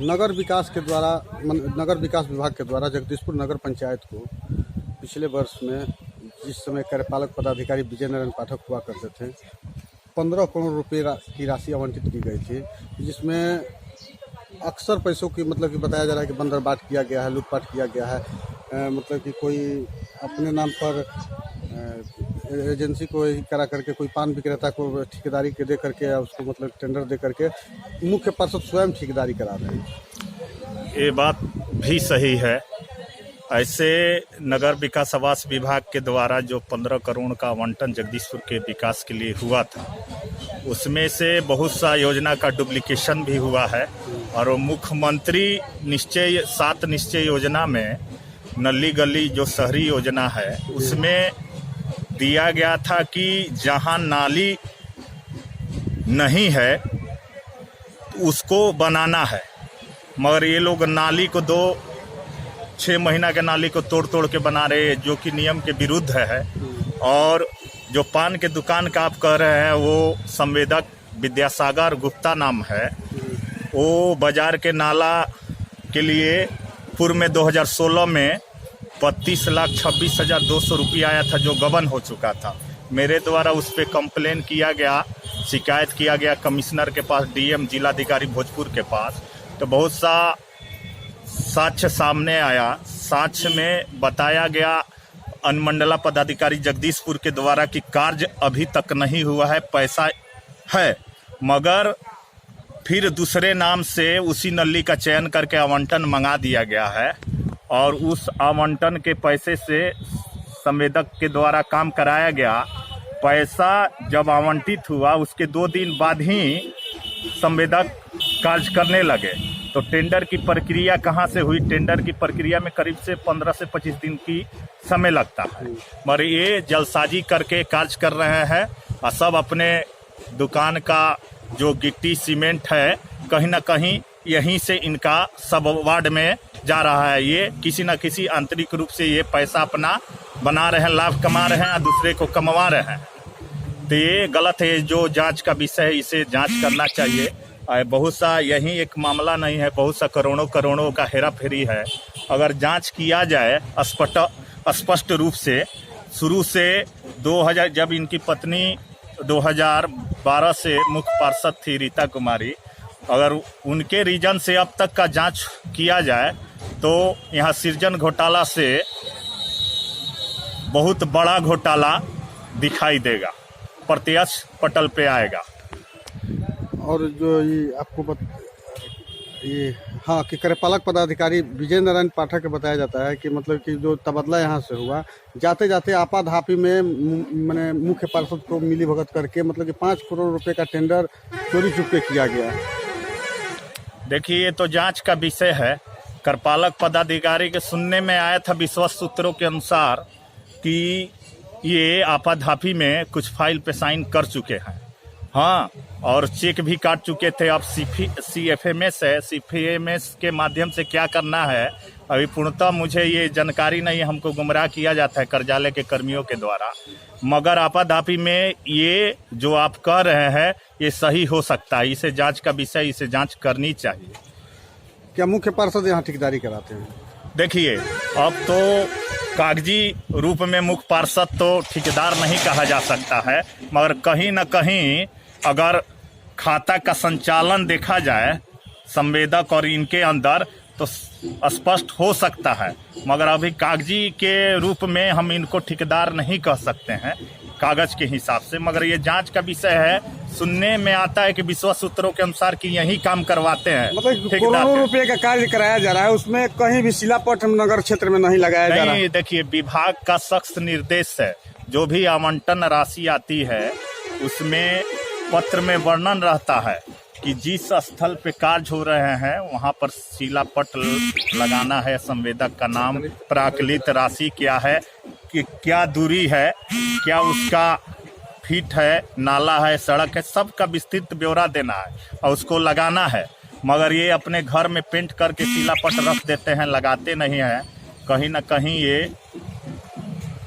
नगर विकास विभाग के द्वारा जगदीशपुर नगर पंचायत को पिछले वर्ष में जिस समय कार्यपालक पदाधिकारी विजय नारायण पाठक हुआ करते थे 15 करोड़ रुपये की राशि आवंटित की गई थी, जिसमें अक्सर पैसों की मतलब कि बताया जा रहा है कि बंदरबाट किया गया है, लूटपाट किया गया है। मतलब कि कोई अपने नाम पर एजेंसी को करा करके कोई पान विक्रेता को ठेकेदारी के दे करके उसको मतलब टेंडर दे करके मुख्य पार्षद स्वयं ठेकेदारी करा रहे हैं। ये बात भी सही है। ऐसे नगर विकास आवास विभाग के द्वारा जो 15 करोड़ का आवंटन जगदीशपुर के विकास के लिए हुआ था, उसमें से बहुत सा योजना का डुप्लीकेशन भी हुआ है। और मुख्यमंत्री 7 निश्चय योजना में नली गली जो शहरी योजना है उसमें दिया गया था कि जहां नाली नहीं है उसको बनाना है, मगर ये लोग नाली को 6 महीना के नाली को तोड़ के बना रहे, जो कि नियम के विरुद्ध है। और जो पान के दुकान का आप कह रहे हैं वो संवेदक विद्यासागर गुप्ता नाम है, वो बाजार के नाला के लिए पूर्व में 2016 में 32,26,200 रुपया आया था, जो गबन हो चुका था। मेरे द्वारा उस पर कंप्लेन किया गया, शिकायत किया गया कमिश्नर के पास, डीएम जिलाधिकारी भोजपुर के पास। तो बहुत सा साक्ष्य सामने आया। साक्ष्य में बताया गया अनुमंडला पदाधिकारी जगदीशपुर के द्वारा कि कार्य अभी तक नहीं हुआ है, पैसा है, मगर फिर दूसरे नाम से उसी नली का चयन करके आवंटन मंगा दिया गया है। और उस आवंटन के पैसे से संवेदक के द्वारा काम कराया गया। पैसा जब आवंटित हुआ उसके 2 दिन बाद ही संवेदक कार्य करने लगे। तो टेंडर की प्रक्रिया कहाँ से हुई? टेंडर की प्रक्रिया में करीब से 15 से 25 दिन की समय लगता है, मगर ये जल्दसाजी करके कार्य कर रहे हैं। और सब अपने दुकान का जो गिट्टी सीमेंट है कहीं ना कहीं यहीं से इनका सब वार्ड में जा रहा है। ये किसी न किसी आंतरिक रूप से ये पैसा अपना बना रहे हैं, लाभ कमा रहे हैं और दूसरे को कमवा रहे हैं। तो ये गलत है। जो जांच का विषय है इसे जांच करना चाहिए। बहुत सा यही एक मामला नहीं है, बहुत सा करोड़ों का हेरा फेरी है। अगर जांच किया जाए स्पष्ट रूप से, शुरू से 2000 जब इनकी पत्नी 2012 से मुख्य पार्षद थी रीता कुमारी, अगर उनके रीजन से अब तक का जांच किया जाए तो यहाँ सृजन घोटाला से बहुत बड़ा घोटाला दिखाई देगा, प्रत्यक्ष पटल पे आएगा। और जो ये आपको हाँ कि कार्यपालक पदाधिकारी विजय नारायण पाठक के बताया जाता है कि मतलब कि जो तबादला यहाँ से हुआ, जाते जाते आपाधापी में मैंने मुख्य पार्षद को मिली भगत करके मतलब कि 5 करोड़ रुपए का टेंडर चोरी चुपके किया गया। देखिए, ये तो जांच का विषय है। कार्यपालक पदाधिकारी के सुनने में आया था विश्वस्त सूत्रों के अनुसार कि ये आपाधापी में कुछ फाइल पे साइन कर चुके हैं, हाँ, और चेक भी काट चुके थे। अब CFMS है, CFMS के माध्यम से क्या करना है अभी पूर्णतः मुझे ये जानकारी नहीं है। हमको गुमराह किया जाता है कार्यालय के कर्मियों के द्वारा, मगर आपाधापी में ये जो आप कह रहे हैं ये सही हो सकता है। इसे जांच का विषय, इसे जांच करनी चाहिए। क्या मुख्य पार्षद यहाँ ठेकेदारी कराते हैं? देखिए, अब तो कागजी रूप में मुख्य पार्षद तो ठेकेदार नहीं कहा जा सकता है, मगर कहीं न कहीं अगर खाता का संचालन देखा जाए संवेदक और इनके अंदर तो स्पष्ट हो सकता है, मगर अभी कागजी के रूप में हम इनको ठेकेदार नहीं कह सकते हैं कागज के हिसाब से। मगर ये जांच का विषय है। सुनने में आता है कि विश्वस्त सूत्रों के अनुसार कि यही काम करवाते हैं। मतलब करोड़ों रुपए का कार्य कराया जा रहा है, उसमें कहीं भी शिलापट नगर क्षेत्र में नहीं लगाया जा रहा है। देखिए, विभाग का सख्त निर्देश है, जो भी आवंटन राशि आती है उसमें पत्र में वर्णन रहता है कि जिस स्थल पे कार्य हो रहे हैं वहां पर शिलापट लगाना है, संवेदक का नाम, प्राकलित राशि क्या है, कि क्या दूरी है, क्या उसका फीट है, नाला है, सड़क है, सबका विस्तृत ब्यौरा देना है और उसको लगाना है। मगर ये अपने घर में पेंट करके शिलापट रख देते हैं, लगाते नहीं हैं। कहीं ना कहीं ये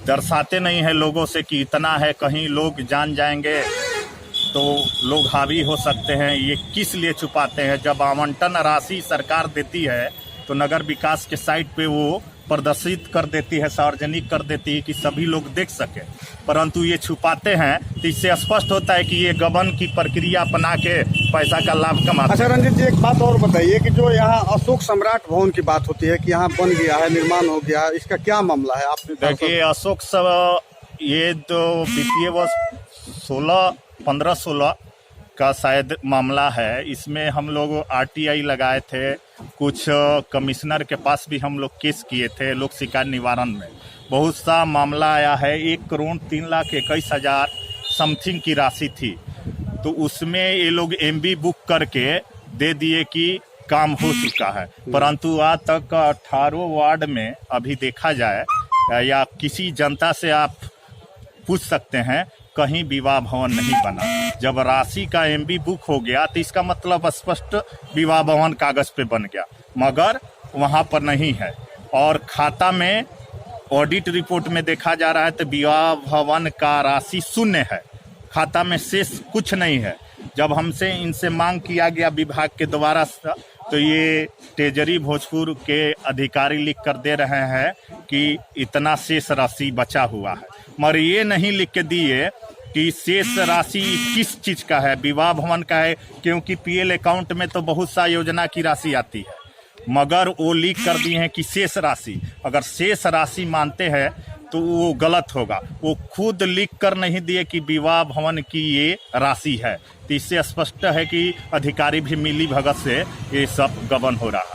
दर्शाते नहीं है लोगों से कि इतना है, कहीं लोग जान जाएंगे तो लोग हावी हो सकते हैं। ये किस लिए छुपाते हैं? जब आवंटन राशि सरकार देती है तो नगर विकास के साइट पे वो प्रदर्शित कर देती है, सार्वजनिक कर देती है कि सभी लोग देख सके, परंतु ये छुपाते हैं। तो इससे स्पष्ट होता है कि ये गबन की प्रक्रिया अपना के पैसा का लाभ कमाते हैं। अच्छा रंजीत जी, एक बात और बताइए कि जो यहाँ अशोक सम्राट भवन की बात होती है कि यहाँ बन गया है, निर्माण हो गया है, इसका क्या मामला है? आप देखिए, अशोक ये तो वित्तीय वर्ष 15-16 का शायद मामला है। इसमें हम लोग RTI लगाए थे, कुछ कमिश्नर के पास भी हम लोग केस किए थे लोक शिकायत निवारण में। बहुत सा मामला आया है। 1,03,21,000 समथिंग की राशि थी, तो उसमें ये लोग MB बुक करके दे दिए कि काम हो चुका है, परंतु आज तक 18 वार्ड में अभी देखा जाए या किसी जनता से आप पूछ सकते हैं, कहीं विवाह भवन नहीं बना। जब राशि का MB बुक हो गया तो इसका मतलब स्पष्ट विवाह भवन कागज पे बन गया, मगर वहां पर नहीं है। और खाता में ऑडिट रिपोर्ट में देखा जा रहा है तो विवाह भवन का राशि शून्य है, खाता में शेष कुछ नहीं है। जब हमसे इनसे मांग किया गया विभाग के द्वारा तो ये ट्रेजरी भोजपुर के अधिकारी लिख कर दे रहे हैं कि इतना शेष राशि बचा हुआ है, मगर ये नहीं लिख के दिए कि शेष राशि किस चीज का है, विवाह भवन का है, क्योंकि PL अकाउंट में तो बहुत सा योजना की राशि आती है, मगर वो लिख कर दिए हैं कि शेष राशि। अगर शेष राशि मानते हैं तो वो गलत होगा। वो खुद लिख कर नहीं दिए कि विवाह भवन की ये राशि है, तो इससे स्पष्ट है कि अधिकारी भी मिली भगत से ये सब गबन हो रहा है।